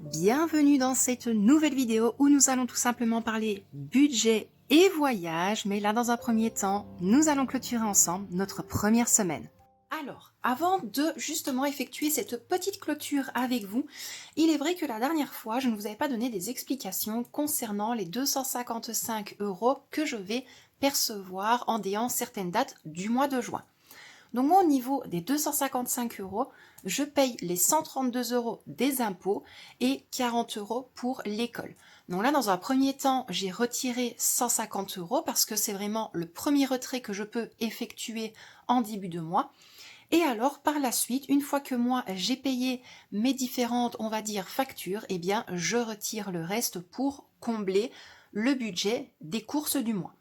Bienvenue dans cette nouvelle vidéo où nous allons tout simplement parler budget et voyage, mais là dans un premier temps, nous allons clôturer ensemble notre première semaine. Alors, avant de justement effectuer cette petite clôture avec vous, il est vrai que la dernière fois, je ne vous avais pas donné des explications concernant les 255 € que je vais percevoir en déant certaines dates du mois de juin. Donc moi, au niveau des 255 €, je paye les 132 € des impôts et 40 € pour l'école. Donc là, dans un premier temps, j'ai retiré 150 € parce que c'est vraiment le premier retrait que je peux effectuer en début de mois. Et alors, par la suite, une fois que moi, j'ai payé mes différentes, on va dire, factures, eh bien, je retire le reste pour combler le budget des courses du mois.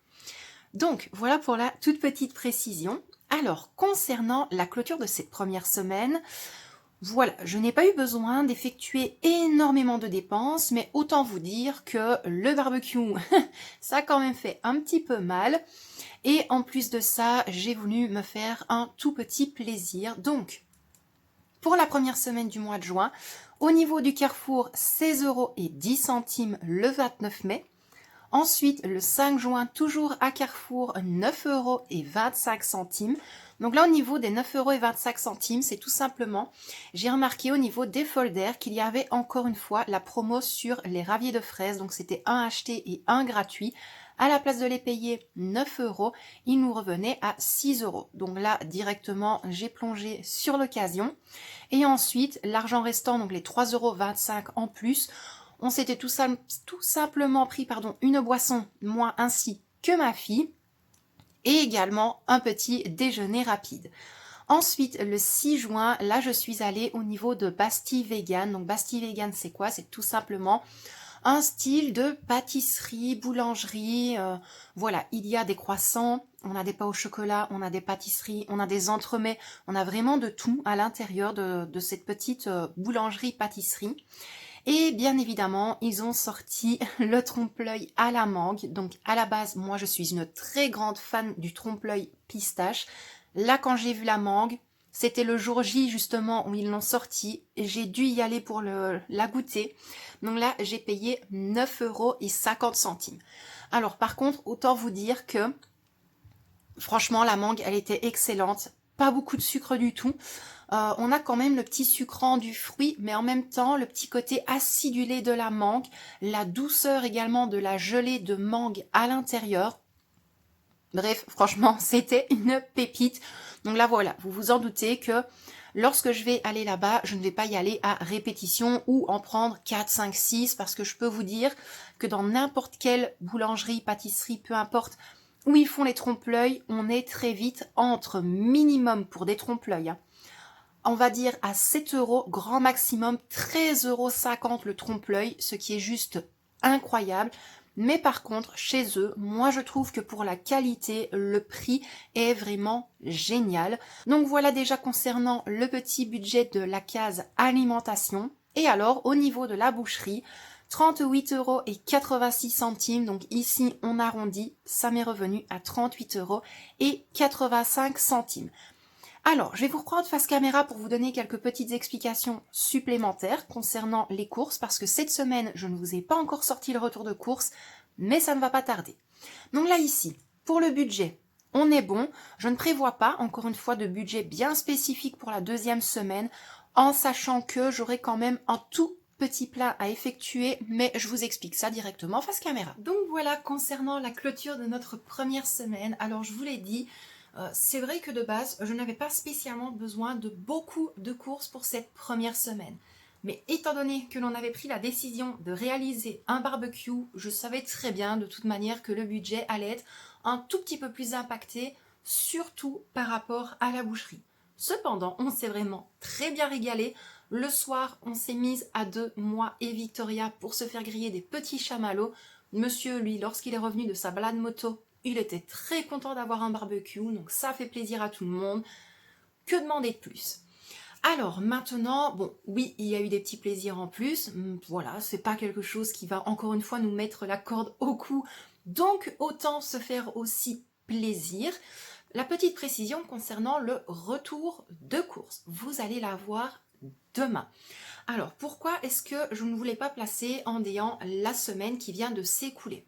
Donc, voilà pour la toute petite précision. Alors, concernant la clôture de cette première semaine, voilà, je n'ai pas eu besoin d'effectuer énormément de dépenses, mais autant vous dire que le barbecue, ça a quand même fait un petit peu mal. Et en plus de ça, j'ai voulu me faire un tout petit plaisir. Donc, pour la première semaine du mois de juin, au niveau du Carrefour, 16,10 € le 29 mai. Ensuite, le 5 juin, toujours à Carrefour, 9,25 €. Donc là, au niveau des 9,25 €, c'est tout simplement, j'ai remarqué au niveau des folders qu'il y avait encore une fois la promo sur les raviers de fraises. Donc c'était un acheté et un gratuit. À la place de les payer 9 €, il nous revenait à 6 €. Donc là, directement, j'ai plongé sur l'occasion. Et ensuite, l'argent restant, donc les 3,25 € en plus, on s'était tout simplement pris une boisson, moi ainsi que ma fille, et également un petit déjeuner rapide. Ensuite, le 6 juin, là je suis allée au niveau de Bastille Vegan. Donc Bastille Vegan, c'est quoi? C'est tout simplement un style de pâtisserie, boulangerie. Voilà, il y a des croissants, on a des pains au chocolat, on a des pâtisseries, on a des entremets, on a vraiment de tout à l'intérieur de cette petite boulangerie-pâtisserie. Et bien évidemment, ils ont sorti le trompe-l'œil à la mangue. Donc à la base, moi je suis une très grande fan du trompe-l'œil pistache. Là, quand j'ai vu la mangue, c'était le jour J justement où ils l'ont sorti. J'ai dû y aller pour la goûter. Donc là, j'ai payé 9,50 €. Alors par contre, autant vous dire que franchement, la mangue, elle était excellente. Pas beaucoup de sucre du tout. On a quand même le petit sucrant du fruit, mais en même temps, le petit côté acidulé de la mangue, la douceur également de la gelée de mangue à l'intérieur. Bref, franchement, c'était une pépite. Donc là, voilà, vous vous en doutez que lorsque je vais aller là-bas, je ne vais pas y aller à répétition ou en prendre 4, 5, 6, parce que je peux vous dire que dans n'importe quelle boulangerie, pâtisserie, peu importe, où ils font les trompe-l'œil, on est très vite entre minimum pour des trompe-l'œil, on va dire à 7 €, grand maximum 13,50 € le trompe-l'œil, ce qui est juste incroyable. Mais par contre, chez eux, moi je trouve que pour la qualité, le prix est vraiment génial. Donc voilà déjà concernant le petit budget de la case alimentation. Et alors, au niveau de la boucherie, 38,86 €. Donc ici, on arrondit, ça m'est revenu à 38,85 €. Alors, je vais vous reprendre face caméra pour vous donner quelques petites explications supplémentaires concernant les courses, parce que cette semaine, je ne vous ai pas encore sorti le retour de courses, mais ça ne va pas tarder. Donc là, ici, pour le budget, on est bon. Je ne prévois pas, encore une fois, de budget bien spécifique pour la deuxième semaine, en sachant que j'aurai quand même un tout petit plat à effectuer, mais je vous explique ça directement face caméra. Donc voilà, concernant la clôture de notre première semaine, alors je vous l'ai dit, c'est vrai que de base, je n'avais pas spécialement besoin de beaucoup de courses pour cette première semaine. Mais étant donné que l'on avait pris la décision de réaliser un barbecue, je savais très bien de toute manière que le budget allait être un tout petit peu plus impacté, surtout par rapport à la boucherie. Cependant, on s'est vraiment très bien régalé. Le soir, on s'est mise à deux, moi et Victoria, pour se faire griller des petits chamallows. Monsieur, lui, lorsqu'il est revenu de sa balade moto, il était très content d'avoir un barbecue, donc ça fait plaisir à tout le monde. Que demander de plus? Alors maintenant, bon, oui, il y a eu des petits plaisirs en plus. Voilà, c'est pas quelque chose qui va encore une fois nous mettre la corde au cou. Donc autant se faire aussi plaisir. La petite précision concernant le retour de course, vous allez la voir demain. Alors, pourquoi est-ce que je ne voulais pas placer en déant la semaine qui vient de s'écouler?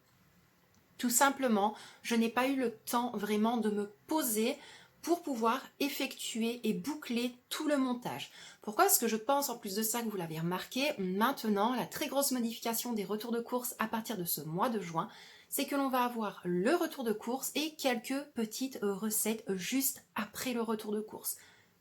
Tout simplement, je n'ai pas eu le temps vraiment de me poser pour pouvoir effectuer et boucler tout le montage. Pourquoi? Parce que je pense en plus de ça que vous l'avez remarqué, maintenant la très grosse modification des retours de course à partir de ce mois de juin, c'est que l'on va avoir le retour de course et quelques petites recettes juste après le retour de course.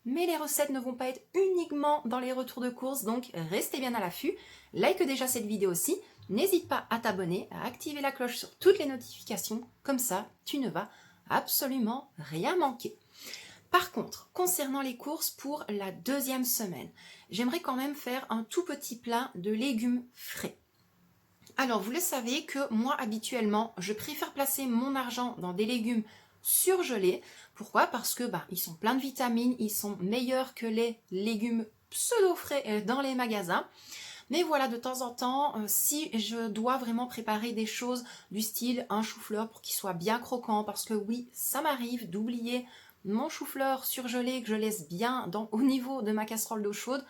Mais les recettes ne vont pas être uniquement dans les retours de course, donc restez bien à l'affût. Like déjà cette vidéo aussi. N'hésite pas à t'abonner, à activer la cloche sur toutes les notifications, comme ça tu ne vas absolument rien manquer. Par contre, concernant les courses pour la deuxième semaine, j'aimerais quand même faire un tout petit plat de légumes frais. Alors vous le savez que moi habituellement, je préfère placer mon argent dans des légumes surgelés. Pourquoi? Parce que ils sont pleins de vitamines, ils sont meilleurs que les légumes pseudo frais dans les magasins. Mais voilà, de temps en temps, si je dois vraiment préparer des choses du style un chou-fleur pour qu'il soit bien croquant, parce que oui, ça m'arrive d'oublier mon chou-fleur surgelé que je laisse bien au niveau de ma casserole d'eau chaude,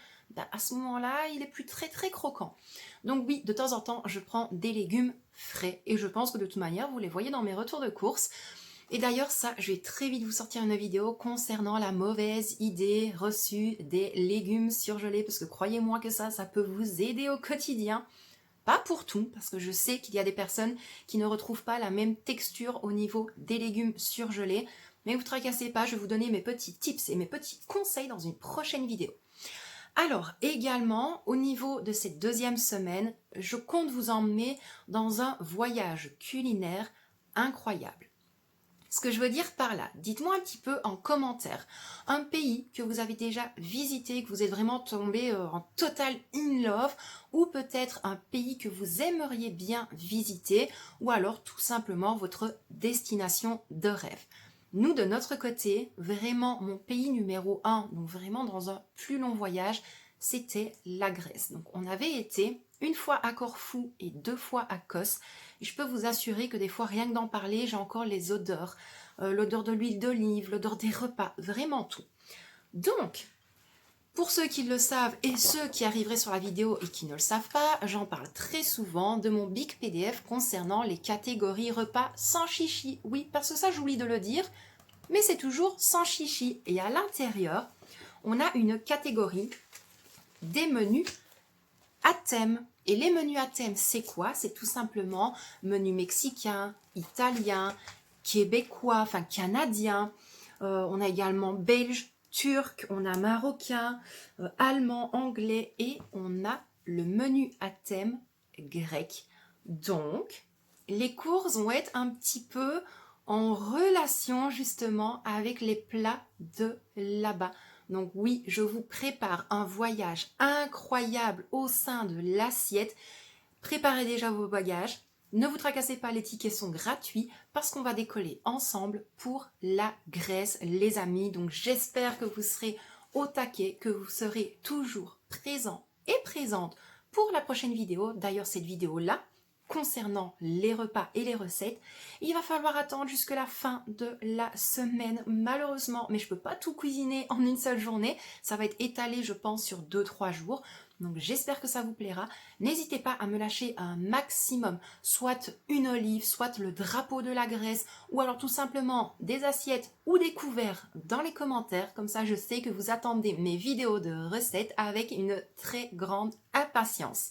à ce moment-là, il est plus très très croquant. Donc oui, de temps en temps, je prends des légumes frais et je pense que de toute manière, vous les voyez dans mes retours de course. Et d'ailleurs, ça, je vais très vite vous sortir une vidéo concernant la mauvaise idée reçue des légumes surgelés, parce que croyez-moi que ça peut vous aider au quotidien. Pas pour tout, parce que je sais qu'il y a des personnes qui ne retrouvent pas la même texture au niveau des légumes surgelés. Mais vous ne tracassez pas, je vais vous donner mes petits tips et mes petits conseils dans une prochaine vidéo. Alors, également, au niveau de cette deuxième semaine, je compte vous emmener dans un voyage culinaire incroyable. Ce que je veux dire par là, dites-moi un petit peu en commentaire un pays que vous avez déjà visité, que vous êtes vraiment tombé en total in love, ou peut-être un pays que vous aimeriez bien visiter, ou alors tout simplement votre destination de rêve. Nous, de notre côté, vraiment mon pays numéro 1, donc vraiment dans un plus long voyage, c'était la Grèce. Donc on avait été une fois à Corfou et 2 fois à Kos. Et je peux vous assurer que des fois, rien que d'en parler, j'ai encore les odeurs. L'odeur de l'huile d'olive, l'odeur des repas, vraiment tout. Donc, pour ceux qui le savent et ceux qui arriveraient sur la vidéo et qui ne le savent pas, j'en parle très souvent de mon big PDF concernant les catégories repas sans chichi. Oui, parce que ça, j'oublie de le dire, mais c'est toujours sans chichi. Et à l'intérieur, on a une catégorie des menus à thème. Et les menus à thème, c'est quoi? C'est tout simplement menu mexicain, italien, québécois, enfin canadien. On a également belge, turc, on a marocain, allemand, anglais et on a le menu à thème grec. Donc, les courses vont être un petit peu en relation justement avec les plats de là-bas. Donc oui, je vous prépare un voyage incroyable au sein de l'assiette. Préparez déjà vos bagages. Ne vous tracassez pas, les tickets sont gratuits parce qu'on va décoller ensemble pour la Grèce, les amis. Donc j'espère que vous serez au taquet, que vous serez toujours présents et présentes pour la prochaine vidéo. D'ailleurs, cette vidéo-là, concernant les repas et les recettes, il va falloir attendre jusqu'à la fin de la semaine, malheureusement, mais je ne peux pas tout cuisiner en une seule journée. Ça va être étalé, je pense, sur 2-3 jours. Donc j'espère que ça vous plaira. N'hésitez pas à me lâcher un maximum, soit une olive, soit le drapeau de la Grèce, ou alors tout simplement des assiettes ou des couverts dans les commentaires. Comme ça, je sais que vous attendez mes vidéos de recettes avec une très grande impatience.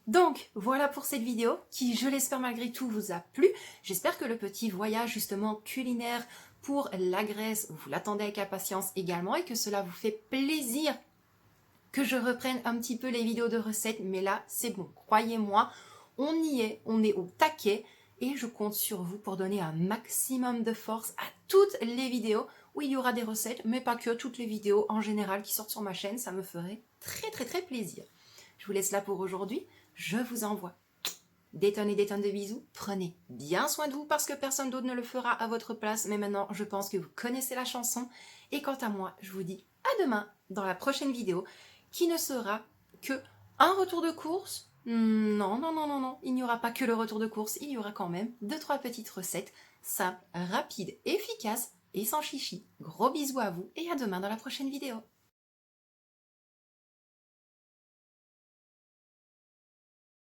Donc voilà pour cette vidéo qui, je l'espère malgré tout, vous a plu. J'espère que le petit voyage justement culinaire pour la Grèce, vous l'attendez avec impatience également et que cela vous fait plaisir que je reprenne un petit peu les vidéos de recettes, mais là, c'est bon. Croyez-moi, on y est, on est au taquet et je compte sur vous pour donner un maximum de force à toutes les vidéos où il y aura des recettes, mais pas que, toutes les vidéos en général qui sortent sur ma chaîne, ça me ferait très très très plaisir. Je vous laisse là pour aujourd'hui, je vous envoie des tonnes et des tonnes de bisous. Prenez bien soin de vous parce que personne d'autre ne le fera à votre place, mais maintenant, je pense que vous connaissez la chanson. Et quant à moi, je vous dis à demain dans la prochaine vidéo qui ne sera que un retour de course. Non, non, non, non, non, il n'y aura pas que le retour de course, il y aura quand même 2-3 petites recettes simples, rapides, efficaces et sans chichi. Gros bisous à vous et à demain dans la prochaine vidéo.